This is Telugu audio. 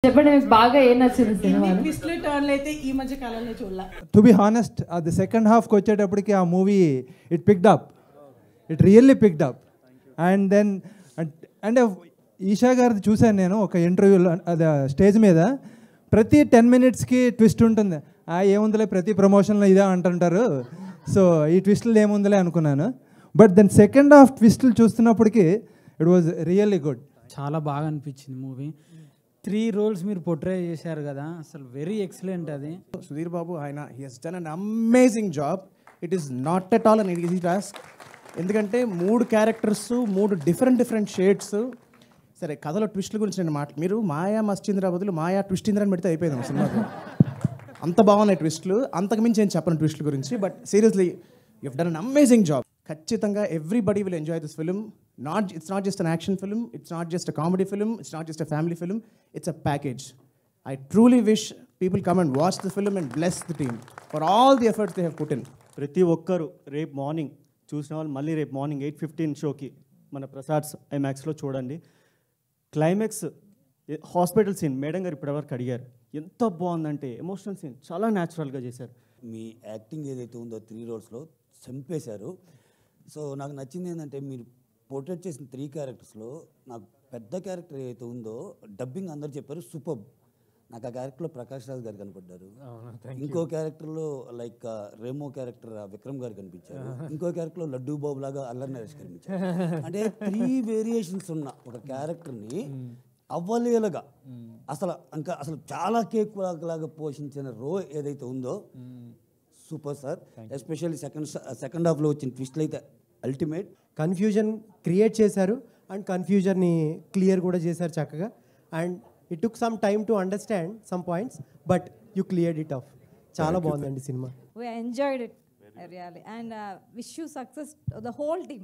చెప్పండి మీకు బాగా ఏం నచ్చింది సినిమా? ట్విస్ట్లు టర్న్లు అయితే ఈ మధ్య కాలంలో చూడలా. టు బి హానెస్ట్ అది సెకండ్ హాఫ్కి వచ్చేటప్పటికి ఆ movie it picked up, it really picked up. And then అంటే ఈషా గారిది చూశాను నేను ఒక ఇంటర్వ్యూలో, అది స్టేజ్ మీద ప్రతి 10 minutesకి ట్విస్ట్ ఉంటుంది. ఏముందిలే ప్రతి ప్రమోషన్లో ఇదే అంటుంటారు, సో ఈ ట్విస్టులు ఏముందిలే అనుకున్నాను. బట్ దెన్ సెకండ్ హాఫ్ ట్విస్టులు చూస్తున్నప్పటికీ ఇట్ వాజ్ రియల్లీ గుడ్. చాలా బాగా అనిపించింది మూవీ. 3 roles మీరు పోర్ట్రే చేశారు కదా, అసలు వెరీ ఎక్సలెంట్. అది సుధీర్ బాబు ఆయన he has done an amazing job. It is not at all an easy task. ఎందుకంటే 3 క్యారెక్టర్స్, 3 డిఫరెంట్ షేడ్స్. సరే కథలో ట్విస్ట్ల గురించి నేను మీరు మాయా మస్చింద్ర బదులు మాయా ట్విస్టింద్ర అని పెడితే అయిపోయింది సినిమాకి. అంత బాగున్నాయి ట్విస్ట్లు, అంతకుమించి ఏం చెప్పను ట్విస్ట్ల గురించి. But seriously you have done an amazing job. ఖచ్చితంగా everybody will enjoy this film. It's not just an action film, it's not just a comedy film, it's not just a family film, it's a package. I truly wish people come and watch the film and bless the team for all the efforts they have put in. ప్రతి ఒక్కరు రేపు మార్నింగ్ చూసిన వాళ్ళు మళ్ళీ రేపు మార్నింగ్ 8:15 షోకి మన ప్రసాద్ ఐమాక్స్లో చూడండి. క్లైమాక్స్ హాస్పిటల్ సీన్ మేడం గారు ఇప్పటివరకు అడిగారు, ఎంత బాగుందంటే ఎమోషనల్ సీన్ చాలా న్యాచురల్గా చేశారు. మీ యాక్టింగ్ ఏదైతే ఉందో 3 roles చంపేశారు. సో నాకు నచ్చింది ఏంటంటే మీరు పోర్ట్రేట్ చేసిన 3 charactersలో నాకు పెద్ద క్యారెక్టర్ ఏదైతే ఉందో డబ్బింగ్ అందరు చెప్పారు సూపర్. నాకు ఆ క్యారెక్టర్లో ప్రకాష్ రాజ్ గారు కనపడ్డారు. ఇంకో క్యారెక్టర్లో లైక్ రేమో క్యారెక్టర్ విక్రమ్ గారు కనిపించారు. ఇంకో క్యారెక్టర్లో లడ్డూ బాబు లాగా అల్లరి నరేష్ కనిపించారు. అంటే 3 వేరియేషన్స్ ఉన్న ఒక క్యారెక్టర్ని అవ్వలేలుగా అసలు చాలా కేక్ లాగా పోషించిన ఏదైతే ఉందో సూపర్ సార్. ఎస్పెషల్లీ సెకండ్ హాఫ్లో వచ్చిన ట్విస్ట్లు అయితే అల్టిమేట్. కన్ఫ్యూజన్ క్రియేట్ చేశారు అండ్ కన్ఫ్యూజన్ని క్లియర్ కూడా చేశారు చక్కగా. And it took some time to understand some points but you cleared it of. చాలా బాగుందండి cinema. We enjoyed it really and wish you success the whole team.